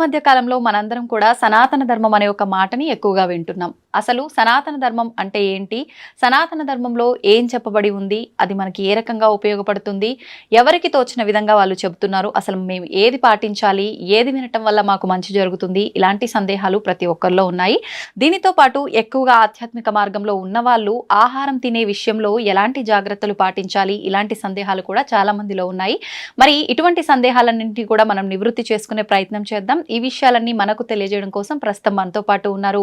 మధ్య కాలంలో మనందరం కూడా సనాతన ధర్మం అనే ఒక మాటని ఎక్కువగా వింటున్నాం. అసలు సనాతన ధర్మం అంటే ఏంటి? సనాతన ధర్మంలో ఏం చెప్పబడి ఉంది? అది మనకి ఏ రకంగా ఉపయోగపడుతుంది? ఎవరికి తోచిన విధంగా వాళ్ళు చెబుతున్నారు? అసలు మేము ఏది పాటించాలి? ఏది వినటం వల్ల మాకు మంచి జరుగుతుంది? ఇలాంటి సందేహాలు ప్రతి ఒక్కరిలో ఉన్నాయి. దీనితో పాటు ఎక్కువగా ఆధ్యాత్మిక మార్గంలో ఉన్నవాళ్ళు ఆహారం తినే విషయంలో ఎలాంటి జాగ్రత్తలు పాటించాలి? ఇలాంటి సందేహాలు కూడా చాలా మందిలో ఉన్నాయి. మరి ఇటువంటి సందేహాలన్నింటినీ కూడా మనం నివృత్తి చేసుకునే ప్రయత్నం చేద్దాం. ఈ విషయాలన్నీ మనకు తెలియజేయడం కోసం ప్రస్తుతం మనతో పాటు ఉన్నారు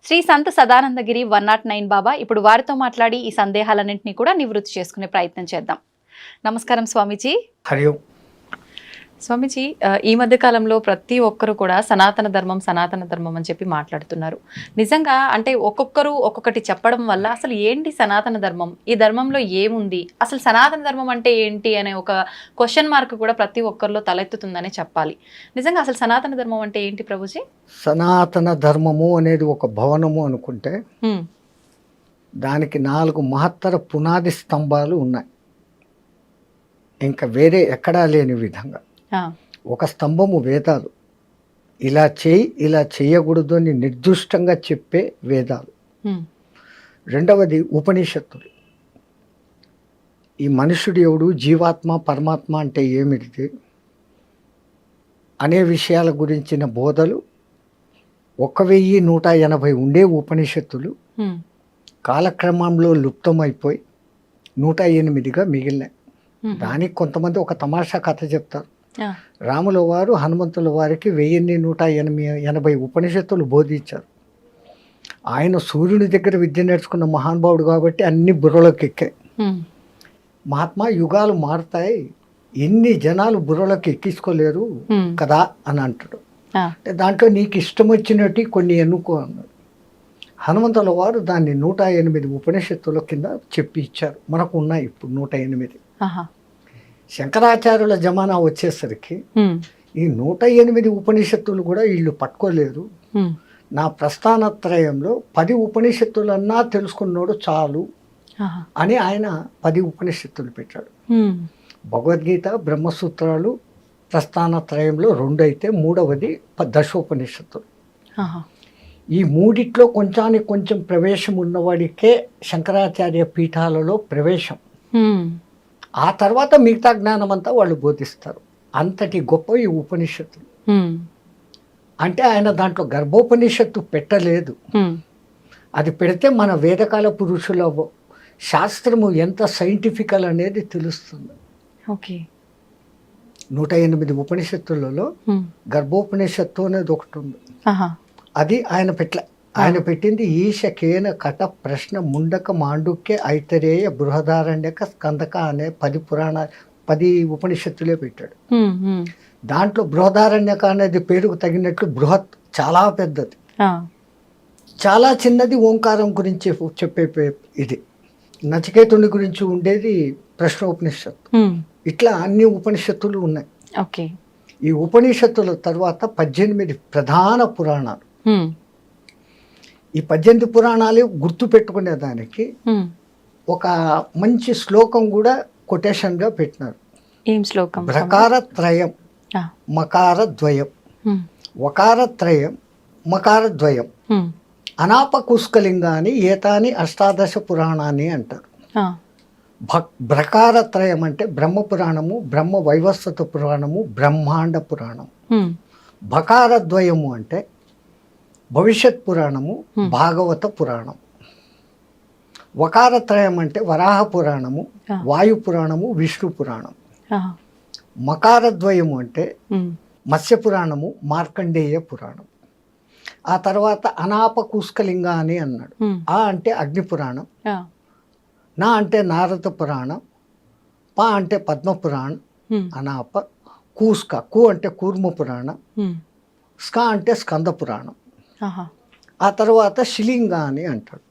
శ్రీ సంత్ సదానందగిరి 109 బాబా. ఇప్పుడు వారితో మాట్లాడి ఈ సందేహాలన్నింటినీ కూడా నివృత్తి చేసుకునే ప్రయత్నం చేద్దాం. నమస్కారం స్వామీజీ. హరి ఓం. స్వామీజీ, ఈ మధ్య కాలంలో ప్రతి ఒక్కరు కూడా సనాతన ధర్మం అని చెప్పి మాట్లాడుతున్నారు. నిజంగా అంటే ఒక్కొక్కరు ఒక్కొక్కటి చెప్పడం వల్ల అసలు ఏంటి సనాతన ధర్మం, ఈ ధర్మంలో ఏముంది, అసలు సనాతన ధర్మం అంటే ఏంటి అనే ఒక క్వశ్చన్ మార్క్ కూడా ప్రతి ఒక్కరిలో తలెత్తుతుందనే చెప్పాలి. నిజంగా అసలు సనాతన ధర్మం అంటే ఏంటి ప్రభుజీ? సనాతన ధర్మము అనేది ఒక భవనము అనుకుంటే దానికి 4 మహత్తర పునాది స్తంభాలు ఉన్నాయి. ఇంకా వేరే ఎక్కడా లేని విధంగా ఒక స్తంభము వేదాలు, ఇలా చేయి ఇలా చేయకూడదు అని నిర్దిష్టంగా చెప్పే వేదాలు. రెండవది ఉపనిషత్తులు. ఈ మనుషుడు ఎవడు, జీవాత్మ పరమాత్మ అంటే ఏమిటి అనే విషయాల గురించిన బోధలు 1180 ఉండే ఉపనిషత్తులు కాలక్రమంలో లుప్తమైపోయి 108గా మిగిలినాయి. దానికి కొంతమంది ఒక తమాషా కథ చెప్తారు. రాముల వారు హనుమంతుల వారికి 1180 ఉపనిషత్తులు బోధించారు. ఆయన సూర్యుని దగ్గర విద్య నేర్చుకున్న మహానుభావుడు కాబట్టి అన్ని బుర్రలోకి ఎక్కాయి. మహాత్మా, యుగాలు మారుతాయి, ఎన్ని జనాలు బుర్రలోకి ఎక్కించుకోలేరు కదా అని అంటాడు. దాంట్లో నీకు ఇష్టం వచ్చినట్టు కొన్ని ఎన్నుకో అన్నాడు. హనుమంతుల వారు దాన్ని 108 ఉపనిషత్తుల కింద చెప్పి ఇచ్చారు. మనకు ఉన్నాయి ఇప్పుడు 108. శంకరాచార్యుల జమానా వచ్చేసరికి ఈ 108 ఉపనిషత్తులు కూడా వీళ్ళు పట్టుకోలేరు. నా ప్రస్థానత్రయంలో 10 ఉపనిషత్తులన్నా తెలుసుకున్నాడు చాలు అని ఆయన 10 ఉపనిషత్తులు పెట్టాడు. భగవద్గీత, బ్రహ్మసూత్రాలు ప్రస్థానత్రయంలో 2 అయితే 3వది దశోపనిషత్తులు. ఈ మూడిట్లో కొంచానికి కొంచెం ప్రవేశం ఉన్నవాడికే శంకరాచార్య పీఠాలలో ప్రవేశం. ఆ తర్వాత మిగతా జ్ఞానం అంతా వాళ్ళు బోధిస్తారు. అంతటి గొప్ప ఈ ఉపనిషత్తులు. అంటే ఆయన దాంట్లో గర్భోపనిషత్తు పెట్టలేదు. అది పెడితే మన వేదకాల పురుషుల శాస్త్రము ఎంత సైంటిఫికల్ అనేది తెలుస్తుంది. 108 ఉపనిషత్తులలో గర్భోపనిషత్తు అనేది ఒకటి ఉంది. అది ఆయన ఆయన పెట్టింది ఈశకేన కట ప్రశ్న ముండక మాండుక్య ఐతరేయ బృహదారణ్యక స్కందక అనే 10 ఉపనిషత్తులే పెట్టాడు. దాంట్లో బృహదారణ్యక అనేది పేరుకు తగినట్లు బృహత్ చాలా పెద్దది, చాలా చిన్నది ఓంకారం గురించి చెప్పే ఇది. నచికేతుని గురించి ఉండేది ప్రశ్నోపనిషత్తు. ఇట్లా అన్ని ఉపనిషత్తులు ఉన్నాయి. ఈ ఉపనిషత్తుల తర్వాత 18 ప్రధాన పురాణాలు. ఈ 18 పురాణాలు గుర్తు పెట్టుకునేదానికి ఒక మంచి శ్లోకం కూడా కొటేషన్గా పెట్టినారు. ఏం శ్లోకం? ప్రకారత్రయం మకారద్వయం, వకారత్రయం మకారద్వయం, అనాపకుష్కలింగాని ఏతాని 18 పురాణాన్ని అంటారు. ప్రకారత్రయం అంటే బ్రహ్మపురాణము, బ్రహ్మ వైవస్వత పురాణము, బ్రహ్మాండ పురాణం. భకారద్వయము అంటే భవిష్యత్ పురాణము, భాగవత పురాణం. వకారత్రయం అంటే వరాహ పురాణము, వాయు పురాణము, విష్ణు పురాణం. మకారద్వయము అంటే మత్స్య పురాణము, మార్కండేయ పురాణం. ఆ తర్వాత అనాపకుష్కలింగ అని అన్నాడు. ఆ అంటే అగ్ని పురాణం, నా అంటే నారద పురాణం, పా అంటే పద్మ పురాణం, అనాప. కూస్క, కు అంటే కూర్మ పురాణం, స్క అంటే స్కంద పురాణం. ఆ తర్వాత శిలింగ అని అంటాడు.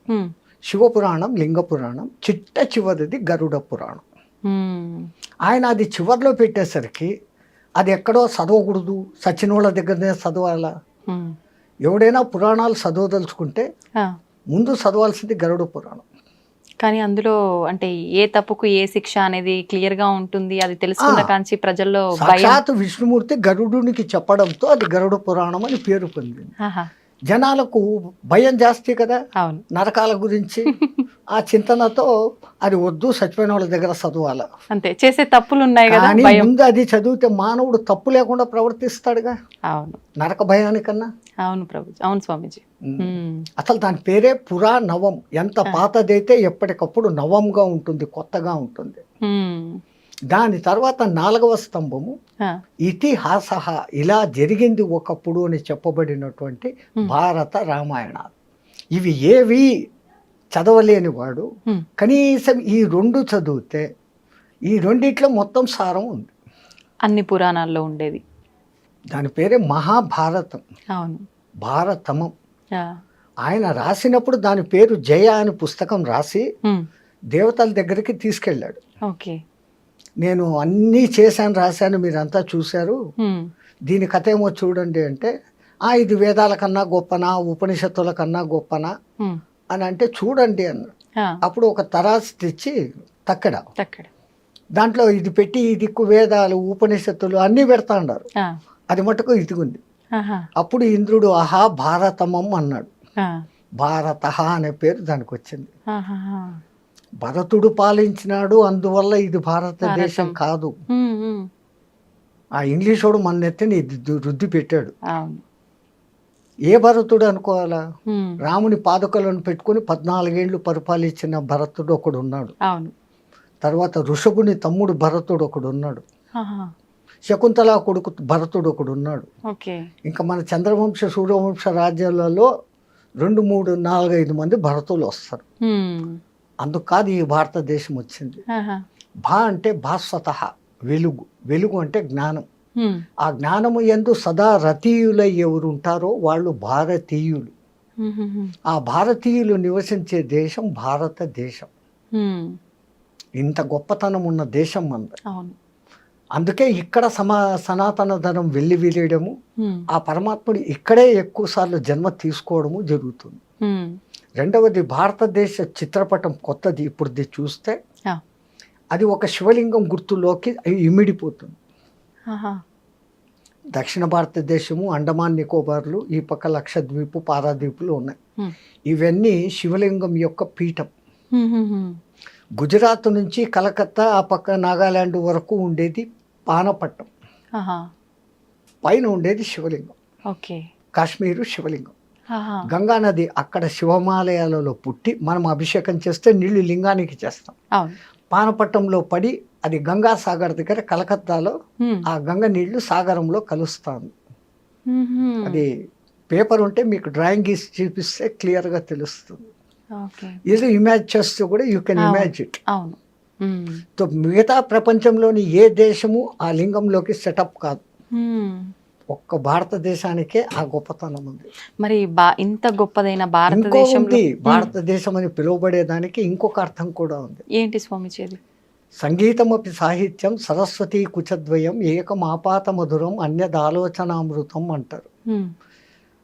శివపురాణం, లింగ పురాణం, చివరిది గరుడ పురాణం. ఆయన అది చివరిలో పెట్టేసరికి అది ఎక్కడో చదవకూడదు, సచినోళ్ళ దగ్గరనే చదవాలా. ఎవడైనా పురాణాలు చదవదలుచుకుంటే ముందు చదవాల్సింది గరుడ పురాణం. కానీ అందులో అంటే ఏ తప్పుకు ఏ శిక్ష అనేది క్లియర్ గా ఉంటుంది, అది తెలుసుకున్న కాంచి ప్రజల్లో భయం. సాక్షాత్ విష్ణుమూర్తి గరుడునికి చెప్పడంతో అది గరుడ పురాణం అని పేరు పొందింది. ఆహా. జనాలకు భయం జాస్తి కదా అవును. నరకాల గురించి. ఆ చింతనతో అది వద్దు, చచ్చిపోయిన వాళ్ళ దగ్గర చదవాల. అంతే, చేసే తప్పులు ఉన్నాయి కదా, కానీ భయం. ముందు అది చదివితే మానవుడు తప్పు లేకుండా ప్రవర్తిస్తాడుగా అవును. నరక భయానికన్నా. అవును ప్రభుజీ, అవును స్వామీజీ. అసలు దాని పేరే పురా నవం. ఎంత పాతదైతే ఎప్పటికప్పుడు నవంగా ఉంటుంది, కొత్తగా ఉంటుంది. దాని తర్వాత 4వ స్తంభము ఇతిహాస, ఇలా జరిగింది ఒకప్పుడు అని చెప్పబడినటువంటి భారత రామాయణాలు. ఇవి ఏవి చదవలేని వాడు కనీసం ఈ 2 చదివితే ఈ రెండిట్లో మొత్తం సారం ఉంది. అన్ని పురాణాల్లో ఉండేది. దాని పేరే మహాభారతం. అవును. భారతమం. ఆయన రాసినప్పుడు దాని పేరు జయ అని పుస్తకం రాసి దేవతల దగ్గరికి తీసుకెళ్ళాడు. ఓకే. నేను అన్నీ చేశాను, రాశాను, మీరంతా చూశారు, దీని కథ ఏమో చూడండి అంటే, ఇది వేదాల కన్నా గొప్పనా, ఉపనిషత్తుల కన్నా గొప్పనా అని అంటే, చూడండి అన్న. అప్పుడు ఒక తరాసు తెచ్చి తక్కడ దాంట్లో ఇది పెట్టి, ఈ దిక్కు వేదాలు ఉపనిషత్తులు అన్నీ పెడతా ఉన్నారు. అది మటుకు ఇదిగుంది. అప్పుడు ఇంద్రుడు ఆహా భారతమం అన్నాడు. భారత అనే పేరు దానికి వచ్చింది. భరతుడు పాలించినాడు, అందువల్ల ఇది భారతదేశం కాదు. ఆ ఇంగ్లీషోడు మన నెత్తిని రుద్ది పెట్టాడు. ఏ భరతుడు అనుకోవాలా? రాముని పాదుకలను పెట్టుకుని 14 ఏళ్ళు పరిపాలించిన భరతుడు ఒకడు ఉన్నాడు. తర్వాత ఋషభుని తమ్ముడు భరతుడు ఒకడు ఉన్నాడు. శకుంతల కొడుకు భరతుడు ఒకడు ఉన్నాడు. ఇంకా మన చంద్రవంశ సూర్యవంశ రాజ్యాలలో 2, 3, 4, 5 మంది భరతులు వస్తారు. అందుకు కాదు ఈ భారతదేశం వచ్చింది. భా అంటే భాస్వత, వెలుగు. వెలుగు అంటే జ్ఞానం. ఆ జ్ఞానము యందు సదా రతీయులై ఎవరు ఉంటారో వాళ్ళు భారతీయులు. ఆ భారతీయులు నివసించే దేశం భారతదేశం. ఇంత గొప్పతనం ఉన్న దేశం మనది. అందుకే ఇక్కడ సనాతన ధనం వెళ్ళి వీలేయడము, ఆ పరమాత్ముడు ఇక్కడే ఎక్కువ సార్లు జన్మ తీసుకోవడము జరుగుతుంది. రెండవది, భారతదేశ చిత్రపటం కొత్తది. ఇప్పుడు చూస్తే అది ఒక శివలింగం గుర్తులోకి ఇమిడిపోతుంది. దక్షిణ భారతదేశము, అండమాన్ నికోబార్లు, ఈ పక్క లక్షద్వీపు, పారాద్వీపులు ఉన్నాయి. ఇవన్నీ శివలింగం యొక్క పీఠం. గుజరాత్ నుంచి కలకత్తా, ఆ పక్క నాగాలాండ్ వరకు ఉండేది పానపట్టం. పైన ఉండేది శివలింగం. కాశ్మీరు శివలింగం. గంగా నది అక్కడ శివమాలయాలలో పుట్టి మనం అభిషేకం చేస్తే నీళ్లు లింగానికి చేస్తాం. పానపట్టంలో పడి అది గంగా సాగర్ దగ్గర కలకత్తాలో ఆ గంగ నీళ్లు సాగరంలో కలుస్తాను. అది పేపర్ ఉంటే మీకు డ్రాయింగ్ గీసి చూపిస్తే క్లియర్గా తెలుస్తుంది. ఇది ఇమాజిన్ చేస్తూ కూడా యూ కెన్ ఇమాజిన్. మిగతా ప్రపంచంలోని ఏ దేశము ఆ లింగంలోకి సెటప్ కాదు. ఒక్క భారతదేశానికే ఆ గొప్పతనం ఉంది. మరి ఇంత గొప్పదైన భారతదేశం భారతదేశం అని పిలువబడేదానికి ఇంకొక అర్థం కూడా ఉంది. ఏంటి స్వామిజీ? సంగీతమపి సాహిత్యం సరస్వతీ కుచద్వయం ఏకమాపాత మధురం అన్యదాలోచనామృతం అంటారు.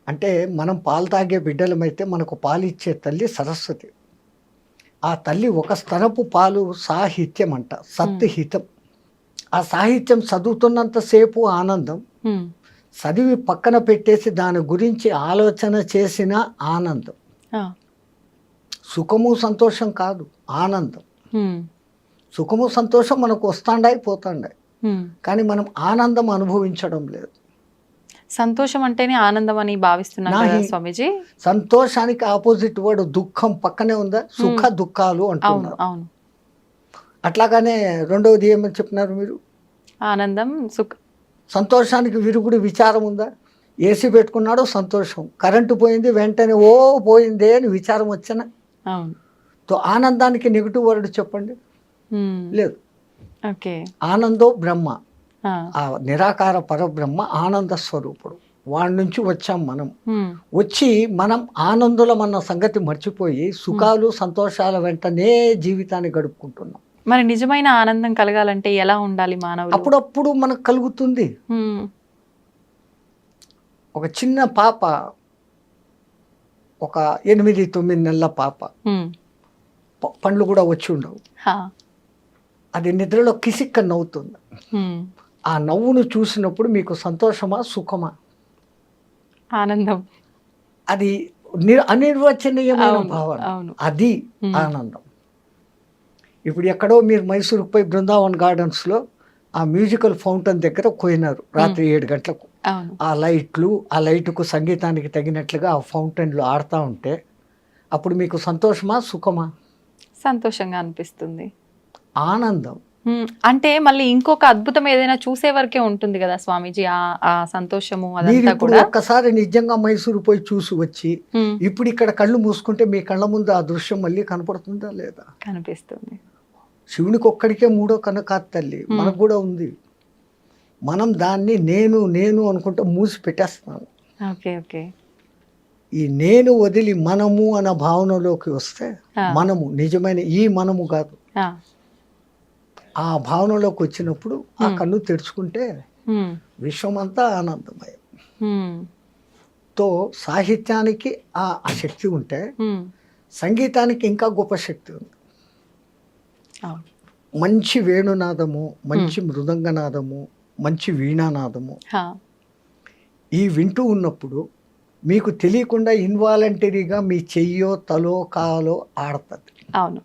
అంటే మనం పాలు తాగే బిడ్డలమైతే మనకు పాలు ఇచ్చే తల్లి సరస్వతి. ఆ తల్లి ఒక స్తనపు పాలు సాహిత్యం అంట, సత్హితం. ఆ సాహిత్యం చదువుతున్నంతసేపు ఆనందం, చదివి పక్కన పెట్టేసి దాని గురించి ఆలోచన చేసిన ఆనందం. సుఖము సంతోషం కాదు, ఆనందం. సుఖము సంతోషం మనకు వస్తాండాయి పోతాండాయి, కానీ మనం ఆనందం అనుభవించడం లేదు. సంతోషం అంటేనే ఆనందం అని భావిస్తున్నాను స్వామీజీ. సంతోషానికి ఆపోజిట్ వర్డ్ దుఃఖం పక్కనే ఉందా? సుఖ దుఃఖాలు అంటున్నారు. అట్లాగానే రెండవది ఏమని చెప్పినారు మీరు? ఆనందం, సుఖ. సంతోషానికి విరుగుడు విచారం ఉందా? ఏసీ పెట్టుకున్నాడు సంతోషం, కరెంటు పోయింది వెంటనే ఓ పోయిందే అని విచారం వచ్చిన. ఆనందానికి నెగిటివ్ వర్డ్ చెప్పండి. లేదు. ఆనందో బ్రహ్మ, ఆ నిరాకార పరబ్రహ్మ ఆనంద స్వరూపుడు. వాడి నుంచి వచ్చాం మనం. వచ్చి మనం ఆనందులం అన్న సంగతి మర్చిపోయి సుఖాలు సంతోషాల వెంటనే జీవితాన్ని గడుపుకుంటున్నాం. మరి నిజమైన ఆనందం కలగాలంటే ఎలా ఉండాలి మానవుడు? అప్పుడప్పుడు మనకు కలుగుతుంది. ఒక చిన్న పాప, ఒక 8-9 నెలల పాప, పండ్లు కూడా వచ్చి ఉండవు. హా. అది నిద్రలో కిసిక్క నవ్వుతుంది. ఉమ్. ఆ నవ్వును చూసినప్పుడు మీకు సంతోషమా సుఖమా? ఆనందం. అది అనిర్వచనీయమైన అవును, భావన. అవును. అది ఆనందం. ఇప్పుడు ఎక్కడో మీరు మైసూరుకు పోయి బృందావన్ గార్డెన్స్లో ఆ మ్యూజికల్ ఫౌంటైన్ దగ్గర పోయినారు రాత్రి 7 గంటలకు. అవును. ఆ లైటుకు సంగీతానికి తగినట్లుగా ఆ ఫౌంటైన్లు ఆడుతూ ఉంటే అప్పుడు మీకు సంతోషమా సుఖమా? సంతోషంగా అనిపిస్తుంది. ఆనందం. అంటే మళ్ళీ ఇంకొక అద్భుతం ఏదైనా చూసే వరకే ఉంటుంది కదా స్వామీజీ, ఆ సంతోషము మీరు అదంతా ఇప్పుడు కూడా. ఒక్కసారి నిజంగా మైసూరు పోయి చూసి వచ్చి ఉమ్. ఇప్పుడు ఇక్కడ కళ్ళు మూసుకుంటే మీ కళ్ళ ముందు ఆ దృశ్యం మళ్ళీ కనపడుతుందా లేదా? కనిపిస్తుంది. శివునికి ఒక్కడికే మూడో కన్ను కాదు తల్లి, మనకు కూడా ఉంది. మనం దాన్ని నేను నేను అనుకుంటే మూసి పెట్టేస్తున్నాం. Okay, okay. ఈ నేను వదిలి మనము అన్న భావనలోకి వస్తే ఆ. మనము నిజమైన ఈ మనము కాదు. ఆ. ఆ భావనలోకి వచ్చినప్పుడు ఆ కన్ను తెరుచుకుంటే ఉమ్. విశ్వమంతా ఆనందమయం. ఉమ్. తో సాహిత్యానికి ఆ శక్తి ఉంటే ఉమ్. సంగీతానికి ఇంకా గొప్ప శక్తి ఉంది. అవును. మంచి వేణునాదము, మంచి మృదంగనాదము, మంచి వీణానాదము హా. ఈ వింటూ ఉన్నప్పుడు మీకు తెలియకుండా ఇన్వాలంటరీగా మీ చెయ్యో తలో కాలో ఆడుతుంది. అవును.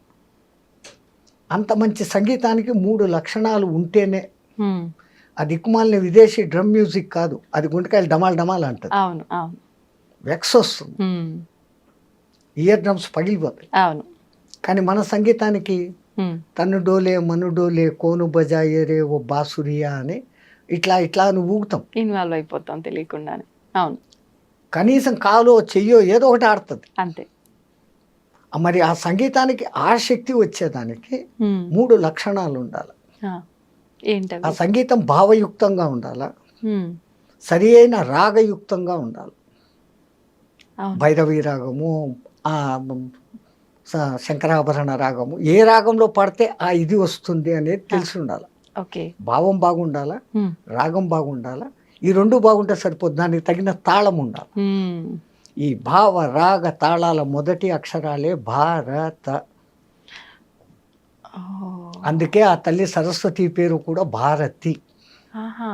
అంత మంచి సంగీతానికి 3 లక్షణాలు ఉంటేనే. ఉమ్. ఆ దిక్కుమాలిన విదేశీ డ్రమ్ మ్యూజిక్ కాదు, అది గుంటకాయలు డమాల్ డమాల్ అంటది, అవును, అవును. వెక్స్ వస్తుంది, ఉమ్. Year drums పగిలిపోతాయి. అవును. కానీ మన సంగీతానికి ఉమ్. తను డోలే మను డోలే కోను బజాయే రే ఓ బాసురియా అని ఇట్లా అని ఊగుతాం. ఇన్వాల్వ్ అయిపోతాం తెలియకుండానే. అవును. కనీసం కాలో చెయ్యో ఏదో ఒకటి ఆడుతుంది. అంతే. మరి ఆ సంగీతానికి ఆ శక్తి వచ్చేదానికి ఉమ్. 3 లక్షణాలు ఉండాలి. ఆ. ఏంటవి? ఆ సంగీతం భావయుక్తంగా ఉండాలి, ఉమ్. సరి అయిన రాగయుక్తంగా ఉండాలి. అవును. భైరవి రాగము, ఆ శంకరాభరణ రాగము, ఏ రాగంలో పడితే ఆ ఇది వస్తుంది అనేది తెలిసి ఉండాలి. ఓకే. భావం బాగుండాలా, ఉమ్. రాగం బాగుండాలా, ఈ 2 బాగుంటే సరిపోదు. దానికి తగిన తాళం ఉండాలి. ఉమ్. ఈ భావ రాగ తాళాల మొదటి అక్షరాలే భారత. ఓ. అందుకే ఆ తల్లి సరస్వతి పేరు కూడా భారతి. ఆహా.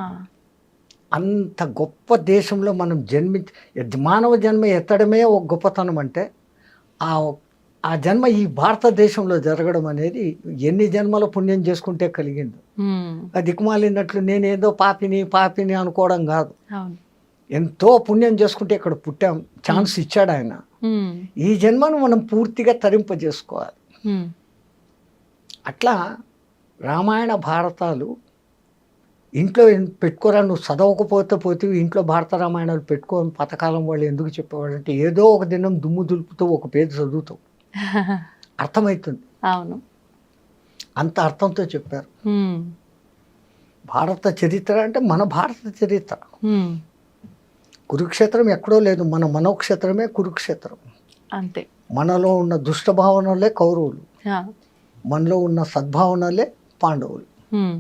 అంత గొప్ప దేశంలో మనం మానవ జన్మ ఎత్తడమే ఒక గొప్పతనం. అంటే ఆ జన్మ ఈ భారతదేశంలో జరగడం అనేది ఎన్ని జన్మల పుణ్యం చేసుకుంటే కలిగింది. ఉమ్. ఆ దిక్కుమాలినట్లు నేనేదో పాపిని అనుకోవడం కాదు. అవును. ఎంతో పుణ్యం చేసుకుంటే ఇక్కడ పుట్టాం, ఛాన్స్ ఇచ్చాడు ఆయన. ఉమ్. ఈ జన్మను మనం పూర్తిగా తరింపజేసుకోవాలి. ఉమ్. అట్లా రామాయణ భారతాలు ఇంట్లో పెట్టుకోరా, నువ్వు చదవకపోతే పోతే ఇంట్లో భారత రామాయణాలు పెట్టుకోని పథకాలం వాళ్ళు ఎందుకు చెప్పేవాడు అంటే ఏదో ఒక దినం దుమ్ము దులుపుతూ ఒక పేరు చదువుతావు, అర్థమవుతుంది. అవును. అంత అర్థంతో చెప్పారు. ఉమ్. భారత చరిత్ర అంటే మన భారత చరిత్ర. ఉమ్. కురుక్షేత్రం ఎక్కడో లేదు, మన మనోక్షేత్రమే కురుక్షేత్రం. అంతే. మనలో ఉన్న దుష్ట భావనలే కౌరవులు, ఆ. మనలో ఉన్న సద్భావనలే పాండవులు. ఉమ్.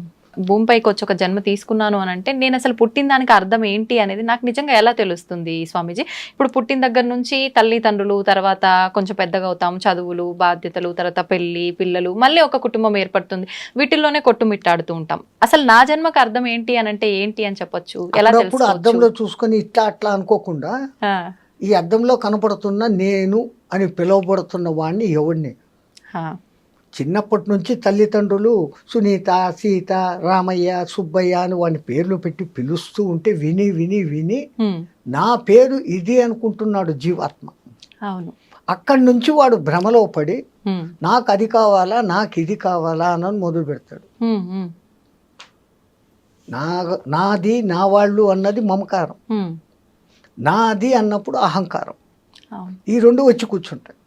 భూమిపైకి వచ్చి ఒక జన్మ తీసుకున్నాను అని అంటే నేను అసలు పుట్టిన దానికి అర్థం ఏంటి అనేది నాకు నిజంగా ఎలా తెలుస్తుంది స్వామీజీ? ఇప్పుడు పుట్టిన దగ్గర నుంచి తల్లిదండ్రులు, తర్వాత కొంచెం పెద్దగా అవుతాం, చదువులు, బాధ్యతలు, తర్వాత పెళ్లి, పిల్లలు, మళ్ళీ ఒక కుటుంబం ఏర్పడుతుంది. వీటిల్లోనే కొట్టుమిట్టాడుతూ ఉంటాం. అసలు నా జన్మకు అర్థం ఏంటి అని అంటే ఏంటి అని చెప్పొచ్చు? ఎలా అప్పుడు అద్దంలో చూసుకొని అట్లా అనుకోకుండా ఆ. ఈ అద్దంలో కనపడుతున్న నేను అని పిలువబడుతున్న వాడిని ఎవడిని చిన్నప్పటి నుంచి తల్లిదండ్రులు సునీత, సీత, రామయ్య, సుబ్బయ్య అని వాడిని పేర్లు పెట్టి పిలుస్తూ ఉంటే విని విని విని నా పేరు ఇది అనుకుంటున్నాడు జీవాత్మ. అవును. అక్కడి నుంచి వాడు భ్రమలో పడి నాకు అది కావాలా, నాకు ఇది కావాలా అని మొదలు పెడతాడు. నాది, నా వాళ్ళు అన్నది మమకారం, నాది అన్నప్పుడు అహంకారం. ఈ 2 వచ్చి కూర్చుంటాయి.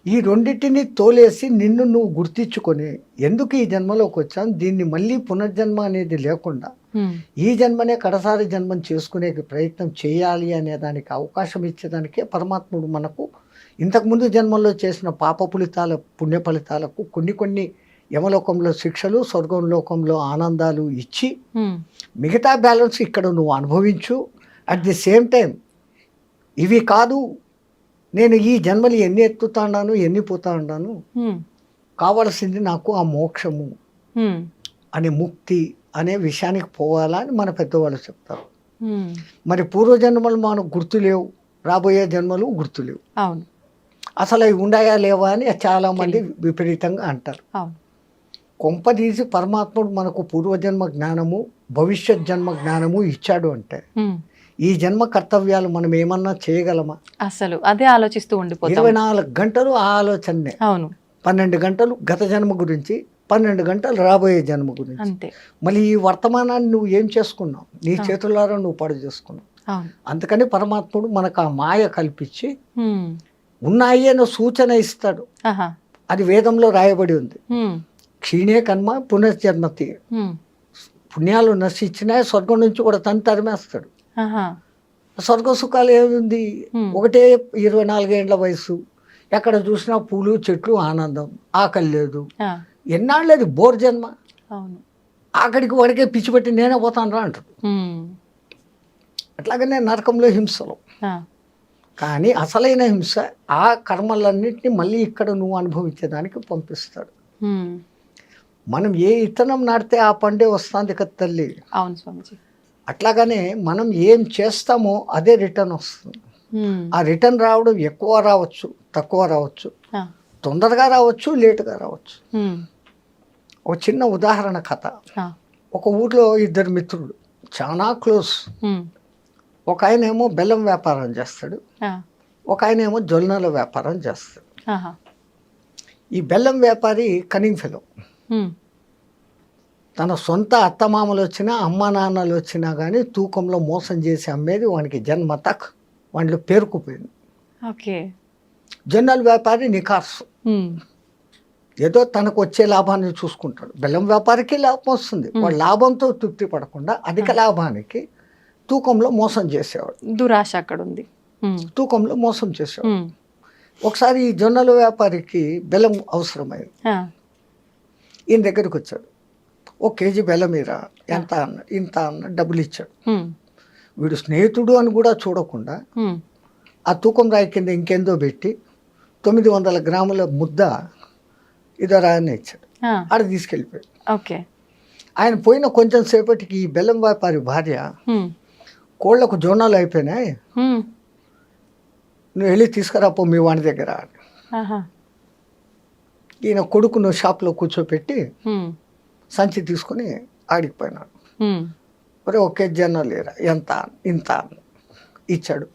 ఈ రెండింటిని తోలేసి నిన్ను నువ్వు గుర్తించుకొని ఎందుకు ఈ జన్మలోకి వచ్చాను, దీన్ని మళ్ళీ పునర్జన్మ అనేది లేకుండా ఈ జన్మనే కడసారి జన్మం చేసుకునే ప్రయత్నం చేయాలి అనే దానికి అవకాశం ఇచ్చేదానికే పరమాత్ముడు మనకు ఇంతకుముందు జన్మల్లో చేసిన పాప ఫలితాల పుణ్య ఫలితాలకు కొన్ని యమలోకంలో శిక్షలు, స్వర్గంలోకంలో ఆనందాలు ఇచ్చి మిగతా బ్యాలెన్స్ ఇక్కడ నువ్వు అనుభవించు. అట్ ది సేమ్ టైం ఇవి కాదు నేను ఈ జన్మలు ఎన్ని ఎత్తుతాను ఎన్ని పోతా ఉన్నాను, కావలసింది నాకు ఆ మోక్షము అనే ముక్తి అనే విషయానికి పోవాలా అని మన పెద్దవాళ్ళు చెప్తారు. మరి పూర్వజన్మలు మనకు గుర్తులేవు, రాబోయే జన్మలు గుర్తులేవు. అవును, అసలు అవి ఉన్నాయా లేవా అని చాలా మంది విపరీతంగా అంటారు. అవును. కొంపదీసి పరమాత్ముడు మనకు పూర్వజన్మ జ్ఞానము భవిష్యత్ జన్మ జ్ఞానము ఇచ్చాడు అంటే ఈ జన్మ కర్తవ్యాలు మనం ఏమన్నా చేయగలమా? అసలు అదే ఆలోచిస్తూ ఉండిపోతాం. 24 గంటలు ఆ ఆలోచనే. అవును, 12 గంటలు గత జన్మ గురించి, 12 గంటలు రాబోయే జన్మ గురించి. అంతే. మళ్ళీ ఈ వర్తమానాన్ని నువ్వు ఏం చేసుకున్నావు? నీ చేతులారా నువ్వు పాడు చేసుకున్నావు. అందుకని పరమాత్ముడు మనకు ఆ మాయ కల్పించి ఉన్నాయి అన్న సూచన ఇస్తాడు. అది వేదంలో రాయబడి ఉంది. క్షీణే కర్మ పునర్జన్మతి. పుణ్యాలు నశించినా స్వర్గం నుంచి కూడా తరిమేస్తాడు. స్వర్గ సుఖాలు ఏముంది? ఒకటే 24 ఏండ్ల వయసు, ఎక్కడ చూసినా పూలు చెట్లు ఆనందం, ఆకలి లేదు. ఎన్నాళ్ళది బోర్ జన్మ. ఆఖడికి వాడికే పిచ్చి పెట్టి నేనే పోతాను రా అంటాడు. అట్లాగనే నరకంలో హింసలు. కానీ అసలైన హింస ఆ కర్మలన్నింటినీ మళ్ళీ ఇక్కడ నువ్వు అనుభవించేదానికి పంపిస్తాడు. మనం ఏ ఇత్తనం నాటితే ఆ పండే వస్తుంది కదా తల్లి. అవును స్వామిజీ. అట్లాగనే మనం ఏం చేస్తామో అదే రిటర్న్ వస్తుంది. ఆ రిటర్న్ రావడం ఎక్కువ రావచ్చు, తక్కువ రావచ్చు, తొందరగా రావచ్చు, లేటుగా రావచ్చు. ఒక చిన్న ఉదాహరణ కథ. ఒక ఊర్లో 2 మిత్రులు చాలా క్లోజ్. ఒక ఆయన ఏమో బెల్లం వ్యాపారం చేస్తాడు, ఒక ఆయన ఏమో జొన్నల వ్యాపారం చేస్తాడు. ఈ బెల్లం వ్యాపారి కనింగ్ ఫెలో. తన సొంత అత్తమామలు వచ్చినా అమ్మ నాన్నలు వచ్చినా కానీ తూకంలో మోసం చేసి అమ్మేది వానికి జన్మ తక్ వాటిలో పేరుకుపోయింది. జొన్నల వ్యాపారి నికార్సు, ఏదో తనకు వచ్చే లాభాన్ని చూసుకుంటాడు. బెల్లం వ్యాపారికి లాభం వస్తుంది, వాడు లాభంతో తృప్తి పడకుండా అధిక లాభానికి తూకంలో మోసం చేసేవాడు. దురాశ అక్కడ ఉంది. తూకంలో మోసం చేసేవాడు. ఒకసారి ఈ జొన్నల వ్యాపారికి బెల్లం అవసరమైంది. ఈయన దగ్గరికి వచ్చాడు. 1 కేజీ బెల్లం మీరా ఎంత అన్న, ఇంత అన్న, డబ్బులు ఇచ్చాడు. వీడు స్నేహితుడు అని కూడా చూడకుండా ఆ తూకం రాయి కింద ఇంకెందో పెట్టి 900 గ్రాముల ముద్ద ఇదరా అని ఇచ్చాడు. ఆడ తీసుకెళ్ళిపోయాడు. ఆయన పోయిన కొంచెం సేపటికి ఈ బెల్లం వ్యాపారి భార్య, కోళ్లకు జొన్నలు అయిపోయినాయి, నువ్వు వెళ్ళి తీసుకురాపో మీ వాడి దగ్గర. ఈయన కొడుకును షాప్లో కూర్చోపెట్టి సంచి తీసుకుని ఆడికిపోయినాడు. మరి 1 కేజీ జొన్నలు లేరా ఎంత, ఇంత ఇచ్చాడు.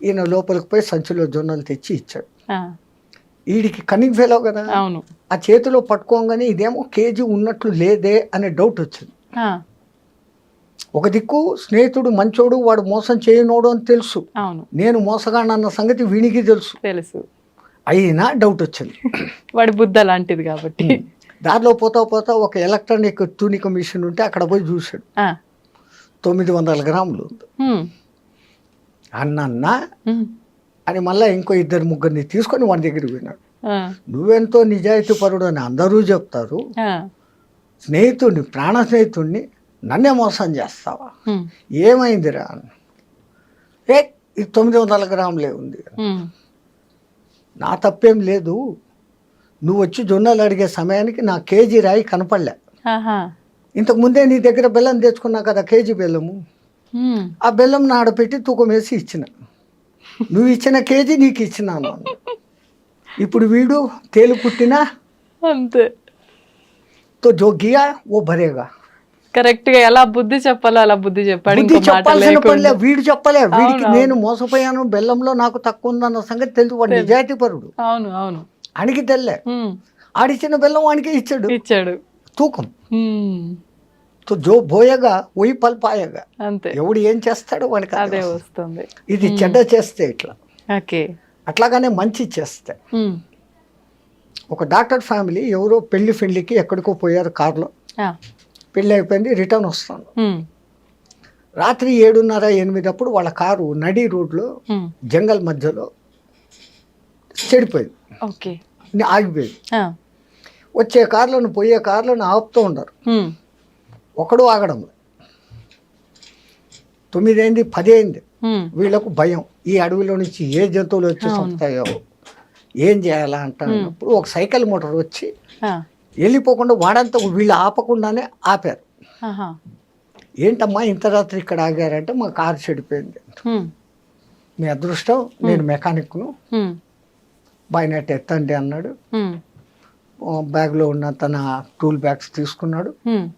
ఈయన లోపలికి పోయి సంచిలో జొన్నలు తెచ్చి ఇచ్చాడు. వీడికి కనింగ్ ఫెలో కదా, ఆ చేతిలో పట్టుకోగానే ఇదేమో కేజీ ఉన్నట్లు లేదే అనే డౌట్ వచ్చింది. ఒక దిక్కు స్నేహితుడు మంచోడు, వాడు మోసం చేయనోడు అని తెలుసు, నేను మోసగాడన్న సంగతి వీనికి తెలుసు. అయినా డౌట్ వచ్చింది. వాడి బుద్ధ లాంటిది కాబట్టి. దారిలో పోతా పోతా ఒక ఎలక్ట్రానిక్ తూనిక మిషన్ ఉంటే అక్కడ పోయి చూశాడు. 900 గ్రాములు అన్న అని మళ్ళీ ఇంకో 2-3 తీసుకొని వాడి దగ్గరికి పోయినాడు. నువ్వెంతో నిజాయితీ పరుడు అని అందరూ చెప్తారు, స్నేహితుడిని, ప్రాణ స్నేహితుడిని నన్నే మోసం చేస్తావా? ఏమైందిరా? ఇది 900 గ్రాములే ఉంది. నా తప్పేం లేదు, నువ్వు వచ్చి జొన్నలు అడిగే సమయానికి నా కేజీ రాయి కనపడలే. ఇంతకు ముందే నీ దగ్గర బెల్లం తెచ్చుకున్నా కదా, కేజీ బెల్లము. ఆ బెల్లం ఆడపెట్టి తూకం వేసి ఇచ్చిన, నువ్వు ఇచ్చిన కేజీ నీకు ఇచ్చినాను. ఇప్పుడు వీడు తేలు పుట్టినా అంతే, తో జో గియా ఓ భరేగా. కరెక్ట్ గా ఎలా బుద్ధి చెప్పాలో అలా బుద్ధి చెప్పాడు. చెప్పాల్సిన పనిలే, వీడు చెప్పలే. వీడికి నేను మోసపోయాను, బెల్లంలో నాకు తక్కువ ఉందన్న సంగతి తెలుసు. వాడు నిజాయితీ పరుడు. అవును అడిగి తెల్లే, ఆడిచ్చిన బెల్లం వానికి ఇచ్చాడు తూకం. జో బోయగా ఒయి పల్పాయగా. అంతే, ఎవడు ఏం చేస్తాడో వానికి అదే వస్తుంది. ఇది చెడ్డ చేస్తే ఇట్లా, అట్లాగానే మంచి చేస్తే. ఒక డాక్టర్ ఫ్యామిలీ ఎవరో పెళ్లికి ఎక్కడికో పోయారు కారులో. పెళ్ళి అయిపోయింది, రిటర్న్ వస్తాను. రాత్రి 7:30-8 అప్పుడు వాళ్ళ కారు నడి రోడ్లో జంగల్ మధ్యలో చెడిపోయింది, ఆగిపోయింది. వచ్చే కార్లను పోయే కార్లను ఆపుతూ ఉండరు, ఒకడు ఆగడం. 9 అయింది, 10 అయింది, వీళ్ళకు భయం, ఈ అడవిలో నుంచి ఏ జంతువులు వచ్చి చంపుతాయో, ఏం చేయాలా అంటున్నప్పుడు ఒక సైకిల్ మోటార్ వచ్చి వెళ్ళిపోకుండా వాడంతా వీళ్ళు ఆపకుండానే ఆపారు. ఏంటమ్మా ఇంత రాత్రి ఇక్కడ ఆగారంటే మా కారు చెడిపోయింది. మీ అదృష్టం, నేను మెకానిక్ను, బాయ్నెట్ ఎత్తండి అన్నాడు. బ్యాగ్లో ఉన్న తన టూల్ బ్యాగ్స్ తీసుకున్నాడు.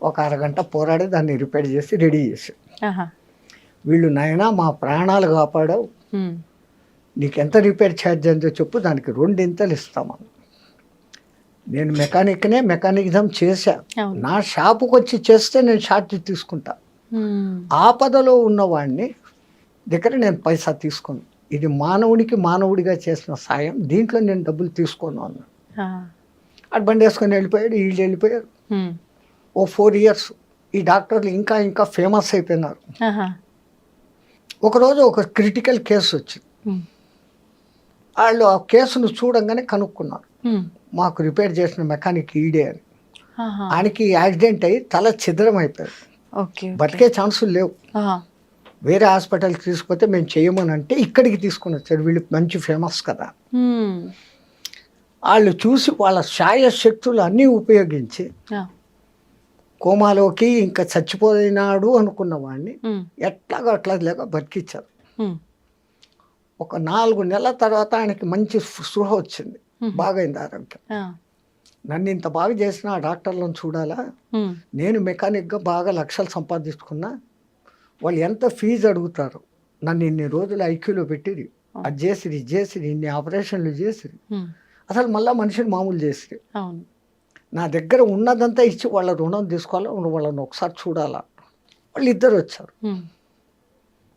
ఒక అరగంట పోరాడి దాన్ని రిపేర్ చేసి రెడీ చేశాడు. వీళ్ళు నాయనా మా ప్రాణాలు కాపాడావు, నీకెంత రిపేర్ ఛార్జ్ అందో చెప్పు, దానికి 2 ఇస్తామని. నేను మెకానిక్నే, మెకానిజం చేశా, నా షాపుకి వచ్చి చేస్తే నేను ఛార్జ్ తీసుకుంటా. ఆపదలో ఉన్నవాడిని దగ్గర నేను పైసా తీసుకోను, ఇది మానవుడికి మానవుడిగా చేసిన సాయం, దీంట్లో నేను డబ్బులు తీసుకోను అన్నాడు. అటు బండి వేసుకొని వెళ్ళిపోయాడు. వీళ్ళు వెళ్ళిపోయారు. ఓ 4 years ఈ డాక్టర్లు ఇంకా ఇంకా ఫేమస్ అయిపోయినారు. ఒకరోజు ఒక క్రిటికల్ కేసు వచ్చింది. వాళ్ళు ఆ కేసును చూడంగానే కనుక్కున్నారు, మాకు రిపేర్ చేసిన మెకానిక్ ఈడే అని. ఆయనకి యాక్సిడెంట్ అయ్యి తల ఛిద్రం అయిపోయాడు, బతికే ఛాన్సులు లేవు. వేరే హాస్పిటల్కి తీసుకుపోతే మేము చేయమని అంటే ఇక్కడికి తీసుకుని వచ్చారు. వీళ్ళు మంచి ఫేమస్ కదా. వాళ్ళు చూసి వాళ్ళ శాయశక్తులు అన్నీ ఉపయోగించి కోమాలోకి ఇంకా చచ్చిపోయినాడు అనుకున్న వాడిని ఎట్లాగో అట్లా లేక బతికిచ్చారు. ఒక 4 నెలల తర్వాత ఆయనకి మంచి స్పృహ వచ్చింది, బాగైంది ఆరోగ్యం. నన్ను ఇంత బాగా చేసిన ఆ డాక్టర్లను చూడాలా, నేను మెకానిక్గా బాగా లక్షలు సంపాదించుకున్నా, వాళ్ళు ఎంత ఫీజు అడుగుతారు, నన్ను ఇన్ని రోజులు ఐక్యూలో పెట్టిరి, అది చేసిరి ఇది చేసిరి, ఇన్ని ఆపరేషన్లు చేసిరి, అసలు మళ్ళీ మనిషిని మామూలు చేసిరి. నా దగ్గర ఉన్నదంతా ఇచ్చి వాళ్ళ రుణం తీసుకోవాలా, వాళ్ళని ఒకసారి చూడాలా. వాళ్ళు 2 వచ్చారు.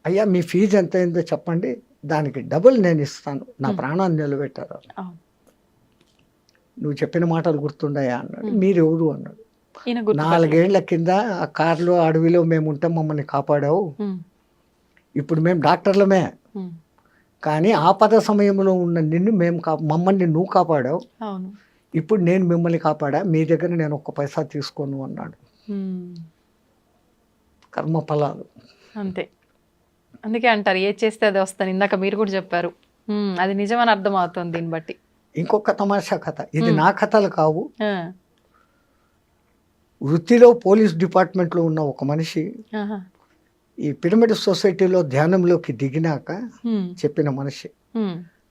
అయ్యా మీ ఫీజు ఎంత అయిందో చెప్పండి, దానికి డబుల్ నేను ఇస్తాను, నా ప్రాణాన్ని నిలబెట్టారు. నువ్వు చెప్పిన మాటలు గుర్తుండయా అన్నాడు. మీరెవరు అన్నాడు. 4 ఏళ్ల కింద ఆ కార్లో అడవిలో మేము ఉంటే మమ్మల్ని కాపాడావు, ఇప్పుడు మేము డాక్టర్లమే, కానీ ఆపద సమయంలో ఉన్న నిన్ను మమ్మల్ని నువ్వు కాపాడావు, ఇప్పుడు నేను మిమ్మల్ని కాపాడా, మీ దగ్గర నేను 1 పైసా తీసుకోను అన్నాడు. కర్మఫలాలు అంతే. అందుకే అంటారు ఏది చేస్తే అది వస్తాను, ఇందాక మీరు కూడా చెప్పారు, అది నిజమని అర్థం అవుతుంది దీన్ని బట్టి. ఇంకొక తమాషా కథ, ఇది నా కథలు కావు. వృత్తిలో పోలీస్ డిపార్ట్మెంట్లో ఉన్న ఒక మనిషి ఈ పిరమిడ్ సొసైటీలో ధ్యానంలోకి దిగినాక చెప్పిన మనిషి.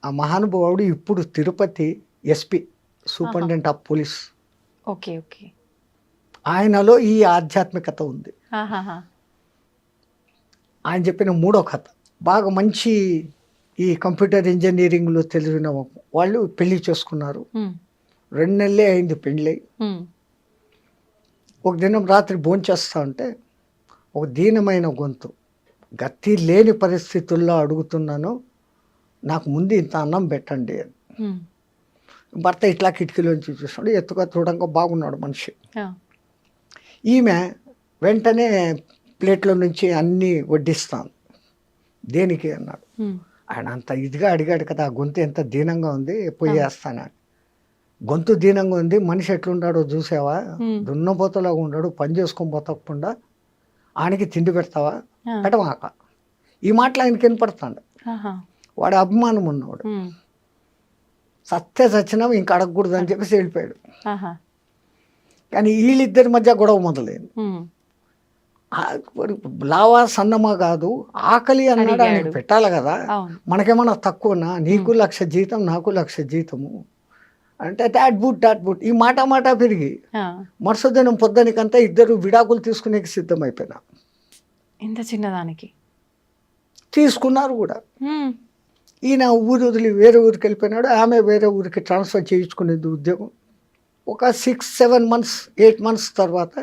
ఆ మహానుభావుడు ఇప్పుడు Tirupati SP, superintendent of police. Okay okay. ఆయనలో ఈ ఆధ్యాత్మికత ఉంది. ఆయన చెప్పిన 3వ కథ బాగా మంచి, ఈ కంప్యూటర్ ఇంజనీరింగ్లో తెలిసిన వాళ్ళు పెళ్లి చేసుకున్నారు. 2 నెలలే అయింది పెళ్ళి. ఒక దినం రాత్రి భోంచేస్తా ఉంటే ఒక దీనమైన గొంతు, గతి లేని పరిస్థితుల్లో అడుగుతున్నాను, నాకు ముందు ఇంత అన్నం పెట్టండి అని. భర్త ఇట్లా కిటికీలోంచి చూస్తున్నాడు, ఎత్తుగా చూడంగా బాగున్నాడు మనిషి. ఈమె వెంటనే ప్లేట్లో నుంచి అన్నీ వడ్డిస్తాను. దేనికి అన్నాడు. ఆయన అంత ఇదిగా అడిగాడు కదా, ఆ గొంతు ఎంత దీనంగా ఉంది, పోయేస్తాను. గొంతు దీనంగా ఉంది, మనిషి ఎట్లుంటాడో చూసావా, దున్నపోతలాగా ఉన్నాడు, పని చేసుకొని పోతకుండా ఆయనకి తిండి పెడతావా, పెట్టమాక. ఈ మాటలు ఆయనకి వినపడతాడు. వాడు అభిమానం ఉన్నవాడు, సత్య సచ్చినా ఇంక అడగకూడదు అని చెప్పేసి వెళ్ళిపోయాడు. కానీ వీళ్ళిద్దరి మధ్య గొడవ మొదలైంది. లావా సన్నమా కాదు, ఆకలి అన్నాడు, ఆయనకు పెట్టాలి కదా, మనకేమన్నా తక్కువనా, నీకు 1,00,000 జీతం నాకు 1,00,000 జీతము అంటే డాట్ బుట్ ఈ మాట పెరిగి మరుసదినం పొద్దునికంతా ఇద్దరు విడాకులు తీసుకునే సిద్ధమైపోయినా. ఇంత చిన్నదానికి తీసుకున్నారు కూడా. ఈయన ఊరు వదిలి వేరే ఊరికి వెళ్ళిపోయినాడు, ఆమె వేరే ఊరికి ట్రాన్స్ఫర్ చేయించుకునేది ఉద్యోగం. ఒక 6-7 months 8 months తర్వాత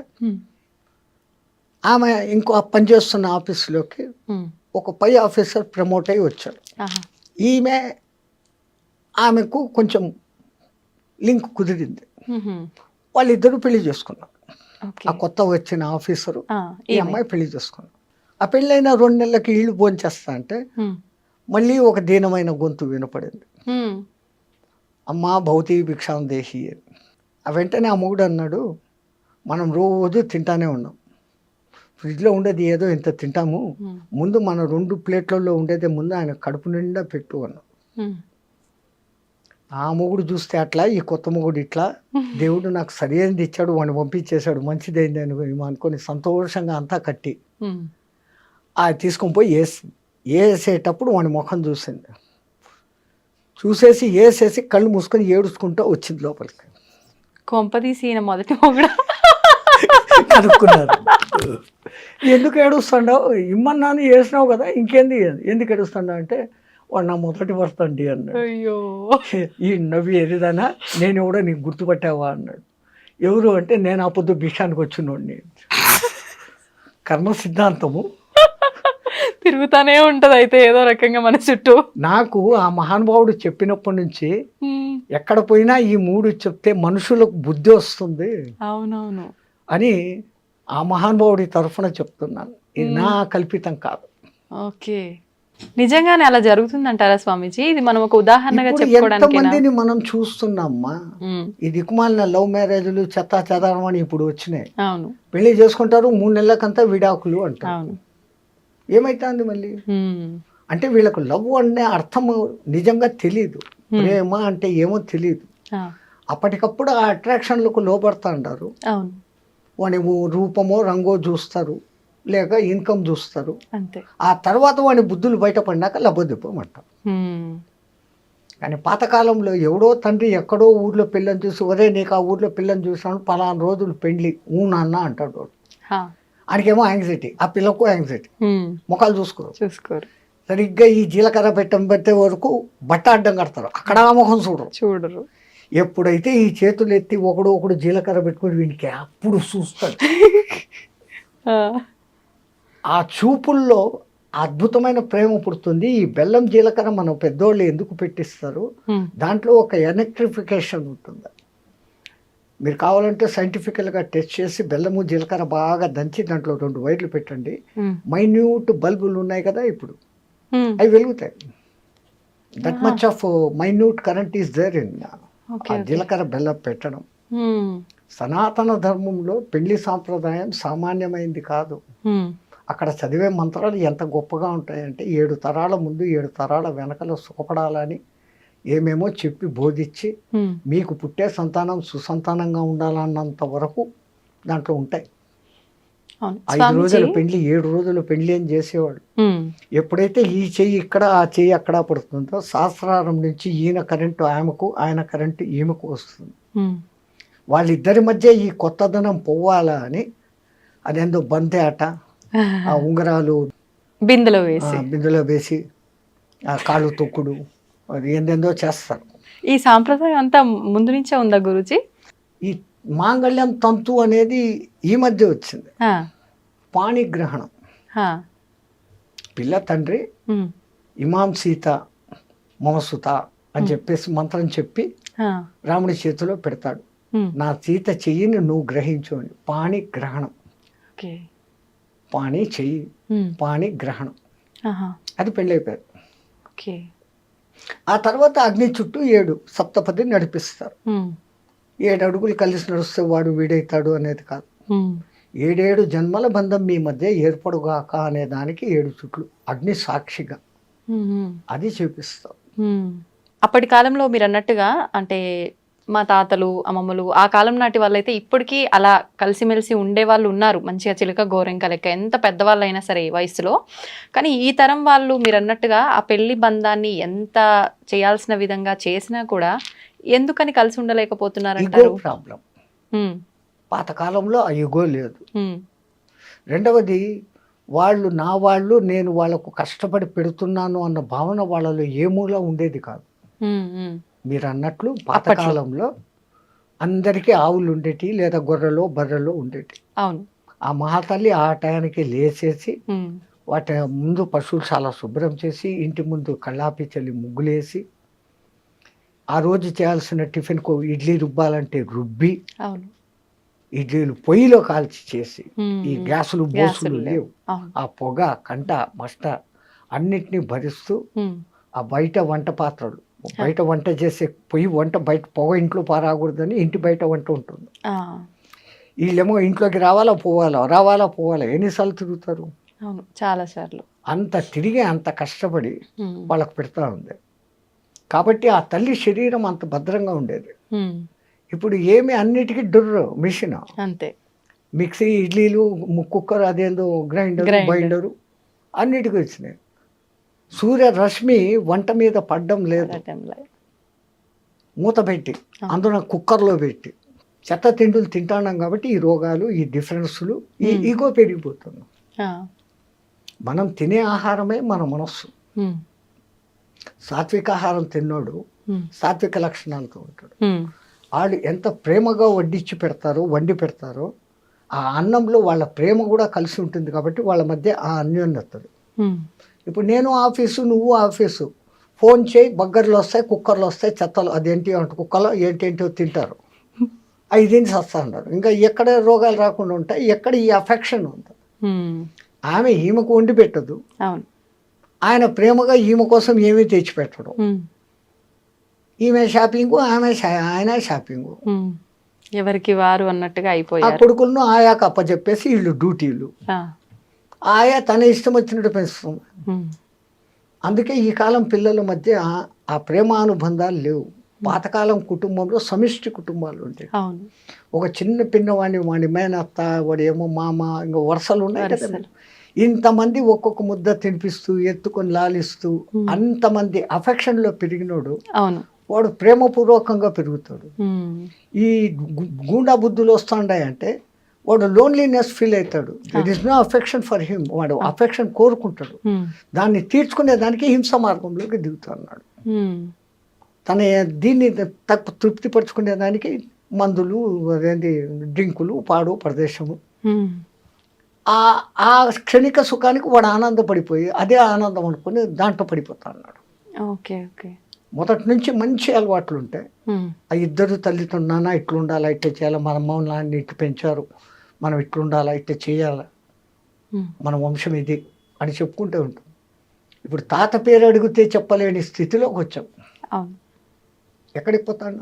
ఆమె ఇంకో పనిచేస్తున్న ఆఫీసులోకి ఒక పై ఆఫీసర్ ప్రమోట్ అయ్యి వచ్చాడు. ఈమె ఆమెకు కొంచెం లింక్ కుదిరింది, వాళ్ళిద్దరూ పెళ్లి చేసుకున్నారు. ఆ కొత్త వచ్చిన ఆఫీసరు ఈ అమ్మాయి పెళ్లి చేసుకున్నారు. ఆ పెళ్ళైన 2 నెలలకి ఇళ్ళు భోంచేస్తా అంటే మళ్ళీ ఒక దీనమైన గొంతు వినపడింది, అమ్మా భౌతి భిక్షాం దేహి. వెంటనే ఆ మొగుడు అన్నాడు, మనం రోజు తింటానే ఉన్నాం, ఫ్రిడ్జ్లో ఉండేది ఏదో ఇంత తింటాము, ఉమ్, ముందు మన 2 ప్లేట్లలో ఉండేదే ముందు ఆయన కడుపు నిండా పెట్టు అన్నాడు. ఉమ్. ఆ మొగుడు చూస్తే అట్లా, ఈ కొత్త మొగుడు ఇట్లా, దేవుడు నాకు సరైనది ఇచ్చాడు, వాడిని పంపించేశాడు, మంచిదైంది అని అనుకొని సంతోషంగా అంతా కట్టి ఉమ్. అది తీసుకొని పోయి వేసేటప్పుడు వాడి ముఖం చూసింది. చూసేసి వేసేసి కళ్ళు మూసుకొని ఏడుచుకుంటూ వచ్చింది లోపలికి. కొంపదీసి ఈయన మొదటి మొగుడు. కనుక్కున్నారు. ఎందుకు ఏడుస్తాడావు, ఇమ్మన్నాను వేసినావు కదా, ఇంకేంది ఎందుకు ఏడుస్తాడా అంటే, వాడు నా మొదటి భర్త అండి అన్నాడు. అయ్యో. ఈ నవ్వి ఎరిదానా, నేను కూడా నీకు గుర్తుపట్టావా అన్నాడు. ఎవరు అంటే, నేను ఆ పొద్దు భిక్షానికి వచ్చినోడిని. కర్మ సిద్ధాంతము తిరుగుతానే ఉంటది అయితే ఏదో రకంగా మన చుట్టూ. నాకు ఆ మహానుభావుడు చెప్పినప్పటి నుంచి ఉమ్, ఎక్కడ పోయినా ఈ 3 చెప్తే మనుషులకు బుద్ధి వస్తుంది అవునవును. అని ఆ మహానుభావుడి తరఫున చెప్తున్నాను. ఇది నా కల్పితం కాదు. ఓకే, నిజంగానే అలా జరుగుతుందంటారా స్వామీజీ? ఇది మనం ఒక ఉదాహరణగా ఇప్పుడు చెప్పుకోవడానికి. ఎంతమందిని మనం చూస్తున్నామ్మా, ఈ దిక్కుమాలిన లవ్ మ్యారేజ్లు చెత్తా చెదారం అని ఇప్పుడు వచ్చినాయి. అవును పెళ్లి చేసుకుంటారు, 3 నెలలకంతా విడాకులు అంటారు. అవును. ఏమైతుంది మళ్ళీ ఉమ్, అంటే వీళ్ళకు లవ్ అనే అర్థం నిజంగా తెలియదు, ప్రేమ అంటే ఏమో తెలియదు. ఆ, అప్పటికప్పుడు ఆ అట్రాక్షన్లకు లోపడతా అంటారు. అవును వాని రూపమో రంగో చూస్తారు, లేక ఇన్కమ్ చూస్తారు. అంతే. ఆ తర్వాత వాని బుద్ధులు బయటపడినాక లబ్బదిప్పమంటారు. ఉమ్, కానీ పాతకాలంలో ఎవడో తండ్రి ఎక్కడో ఊర్లో పిల్లని చూసి, ఒరే నీకు ఆ ఊర్లో పిల్లని చూసాను, పలానా రోజులు పెండ్లి నాన్న అంటాడు వాడు. హా, ఆయనకేమో యాంగ్జైటీ, ఆ పిల్లకు యాంగ్జైటీ, ఉమ్, ముఖాలు చూసుకోరు. చూసుకోరు. సరిగ్గా ఈ జీలకర్ర పెట్టే వరకు బట్ట అడ్డం కడతారు, అక్కడ ఆ ముఖం చూడరు. చూడరు. ఎప్పుడైతే ఈ చేతులు ఎత్తి ఒకడు జీలకర్ర పెట్టుకుని వీనికి అప్పుడు చూస్తాడు. ఆ, ఆ చూపుల్లో అద్భుతమైన ప్రేమ పుడుతుంది. ఈ బెల్లం జీలకర్ర మనం పెద్దోళ్ళు ఎందుకు పెట్టిస్తారు, ఉమ్, దాంట్లో ఒక ఎలక్ట్రిఫికేషన్ ఉంటుంది. మీరు కావాలంటే సైంటిఫికల్గా టెస్ట్ చేసి బెల్లము జీలకర్ర బాగా దంచి దాంట్లో 2 వైర్లు పెట్టండి, ఉమ్, మైన్యూట్ బల్బులు ఉన్నాయి కదా ఇప్పుడు, ఉమ్. అవి వెలుగుతాయి. That much of minute current is there in ఆ జీలకర్ర బెల్లం పెట్టడం. ఉమ్, సనాతన ధర్మంలో పెళ్లి సాంప్రదాయం సామాన్యమైంది కాదు. ఉమ్, అక్కడ చదివే మంత్రాలు ఎంత గొప్పగా ఉంటాయంటే, 7 తరాల ముందు 7 తరాల వెనకలో సుఖపడాలని ఏమేమో చెప్పి బోధించి, ఉమ్. మీకు పుట్టే సంతానం సుసంతానంగా ఉండాలన్నంత వరకు దాంట్లో ఉంటాయి. అవును 5 రోజుల పెళ్లి 7 రోజుల పెళ్లి అని చేసేవాడు. ఉమ్, ఎప్పుడైతే ఈ చెయ్యి ఇక్కడ ఆ చెయ్యి అక్కడ పడుతుందో, శాస్త్రారం నుంచి ఈయన కరెంటు ఆమెకు, ఆయన కరెంటు ఈమెకు వస్తుంది. ఉమ్. వాళ్ళిద్దరి మధ్య ఈ కొత్తదనం పోవాలా అని అదేందో బంతి ఆట, ఆ ఉంగరాలు బిందెలో వేసి బిందులో వేసి ఆ కాళ్ళు తొక్కుడు, అది ఏందేందో చేస్తారు. ఈ సాంప్రదాయం అంతా ముందు నుంచే ఉందా గురూజీ? ఈ మాంగళ్యం తంతు అనేది ఈ మధ్య వచ్చింది. ఆ, పాణిగ్రహణం, ఆ, పిల్ల తండ్రి ఉమ్, ఇమాం సీత మమసుత అని చెప్పేసి మంత్రం చెప్పి ఆ, రాముడి చేతిలో పెడతాడు. ఉమ్, నా సీత చెయ్యిని నువ్వు గ్రహించు అని. పాణిగ్రహణం, ఓకే. పాణి చెయ్యి, ఉమ్, పాణిగ్రహణం, ఆహా, అది పెళ్ళైపోయారు. ఓకే. ఆ తర్వాత అగ్ని చుట్టూ 7 సప్తపది నడిపిస్తారు. ఉమ్, 7 అడుగులు కలిసి నడుస్తే వాడు వీడైతాడు అనేది కాదు. ఉమ్, 7 జన్మల బంధం మీ మధ్య ఏర్పడుగాక అనే దానికి 7 చుట్లు అగ్ని సాక్షిగా ఉమ్, ఉమ్, అది చూపిస్తాం. ఉమ్. అప్పటి కాలంలో మీరు అన్నట్టుగా అంటే మా తాతలు అమ్మమ్మలు ఆ కాలం నాటి వాళ్ళైతే ఇప్పటికీ అలా కలిసిమెలిసి ఉండే వాళ్ళు ఉన్నారు, మంచిగా చిలుక గోరెంక లెక్క, ఎంత పెద్దవాళ్ళు అయినా సరే వయసులో. కానీ ఈ తరం వాళ్ళు మీరు అన్నట్టుగా ఆ పెళ్లి బంధాన్ని ఎంత చేయాల్సిన విధంగా చేసినా కూడా ఎందుకని కలిసి ఇగో ఉండలేకపోతున్నారంటారు? ప్రాబ్లం. ఉమ్, పాతకాలంలో ఆ యుగో లేదు. ఉమ్, రెండవది, వాళ్ళు నా వాళ్ళు, నేను వాళ్ళకు కష్టపడి పెడుతున్నాను అన్న భావన వాళ్ళలో ఏ మూల ఉండేది కాదు. ఉమ్, ఉమ్, మీరు అన్నట్లు పాతకాలంలో అందరికీ ఆవులు ఉండేటి, లేదా గొర్రెలో బర్రెలో ఉండేటి. అవును. ఆ మహాతల్లి ఆ టయానికి లేచేసి ఉమ్, వాటి ముందు పశువులు చాలా శుభ్రం చేసి, ఇంటి ముందు కళ్ళాపి చల్లి ముగ్గులేసి, ఆ రోజు చేయాల్సిన టిఫిన్కు ఇడ్లీ రుబ్బాలంటే రుబ్బి, అవును. ఇడ్లీలు పొయ్యిలో కాల్చి చేసి, ఉమ్, ఈ గ్యాసులు గ్యాసులు బోసులు లేవు. లేవు, అవును. ఆ పొగ కంట మస్ట అన్నిటినీ భరిస్తూ ఉమ్, ఆ బయట వంట పాత్రలు, బయట వంట చేసే పొయ్యి వంట బయట పొగ ఇంట్లో పారాకూడదని ఇంటి బయట వంట ఉంటుంది. ఆ, వీళ్ళేమో ఇంట్లోకి రావాలా పోవాలా ఎన్నిసార్లు తిరుగుతారు? అవును, చాలా సార్లు. అంత తిరిగి అంత కష్టపడి వాళ్ళకు పెడతా ఉంది. కాబట్టి ఆ తల్లి శరీరం అంత భద్రంగా ఉండేది. ఇప్పుడు ఏమి అన్నిటికీ మిషన్, అంతే. మిక్సీ, ఇడ్లీలు, కుక్కర్, అదేందో గ్రైండర్, బైండరు అన్నిటికీ వచ్చినాయి. సూర్యరశ్మి వంట మీద పడ్డం లేదు, మూత పెట్టి అందులో కుక్కర్లో పెట్టి చెత్త తిండులు తింటున్నాం కాబట్టి ఈ రోగాలు, ఈ డిఫరెన్స్లు, ఈ ఈగో పెరిగిపోతున్నాం. మనం తినే ఆహారమే మన మనస్సు. సాత్విక ఆహారం తిన్నోడు సాత్విక లక్షణాలతో ఉంటాడు. వాళ్ళు ఎంత ప్రేమగా వండి పెడతారో ఆ అన్నంలో వాళ్ళ ప్రేమ కూడా కలిసి ఉంటుంది కాబట్టి వాళ్ళ మధ్య ఆ అన్యోన్యతలు. ఇప్పుడు నేను ఆఫీసు, నువ్వు ఆఫీసు, ఫోన్ చేయి, బగ్గర్లు వస్తాయి, కుక్కర్లు వస్తాయి, చెత్తలు అదేంటి అంటే కుక్కలో ఏంటేంటో తింటారు, అవి తిని వస్తా ఉంటారు. ఇంకా ఎక్కడ రోగాలు రాకుండా ఉంటాయి, ఎక్కడ ఈ అఫెక్షన్ ఉంటుంది. ఆమె ఈమెకు వండి పెట్టదు, ఆయన ప్రేమగా ఈమె కోసం ఏమీ తెచ్చిపెట్టడం. ఈమె షాపింగు, ఆయన షాపింగు, ఎవరికి వారు అన్నట్టుగా అయిపోయారు. ఆ కొడుకులను ఆయాకు అప్పచెప్పేసి వీళ్ళు డ్యూటీలు, ఆయా తన ఇష్టం వచ్చినట్టు పెంచుతుంది. అందుకే ఈ కాలం పిల్లల మధ్య ఆ ప్రేమానుబంధాలు లేవు. పాతకాలం కుటుంబంలో సమిష్టి కుటుంబాలు ఉంటాయి. ఒక చిన్న పిన్నవాడిని, వాడి మేనత్త, వాడు ఏమో మామ, ఇంకా వరుసలు ఉన్నాయి కదా. ఇంతమంది ఒక్కొక్క ముద్ద తినిపిస్తూ ఎత్తుకొని లాలిస్తూ అంతమంది అఫెక్షన్లో పెరిగినోడు వాడు ప్రేమపూర్వకంగా పెరుగుతాడు. ఈ గూండా బుద్ధులు వస్తుంటాయంటే వాడు లోన్లీనెస్ ఫీల్ అవుతాడు. That is no affection for him. వాడు అఫెక్షన్ కోరుకుంటాడు, దాన్ని తీర్చుకునే దానికి హింస మార్గంలోకి దిగుతున్నాడు. తన దీన్ని తృప్తిపరచుకునే దానికి మందులు, అదేంటి డ్రింకులు, పాడు ప్రదేశము, ఆ క్షణిక సుఖానికి వాడు ఆనందపడిపోయి అదే ఆనందం అనుకుని దాంట్లో పడిపోతా అన్నాడు. మొదటి నుంచి మంచి అలవాట్లు ఉంటాయి. ఆ ఇద్దరు తల్లిదండ్రులు, నాన్న ఇట్లుండాలా, ఇట్లా చేయాలా, మన అమ్మ నాన్న ఇట్లా పెంచారు, మనం ఇట్లుండాలా, ఇట్లా చేయాలా, మన వంశం ఇది అని చెప్పుకుంటూ ఉంటాం. ఇప్పుడు తాత పేరు అడిగితే చెప్పలేని స్థితిలోకి వచ్చాం. ఎక్కడికి పోతాం?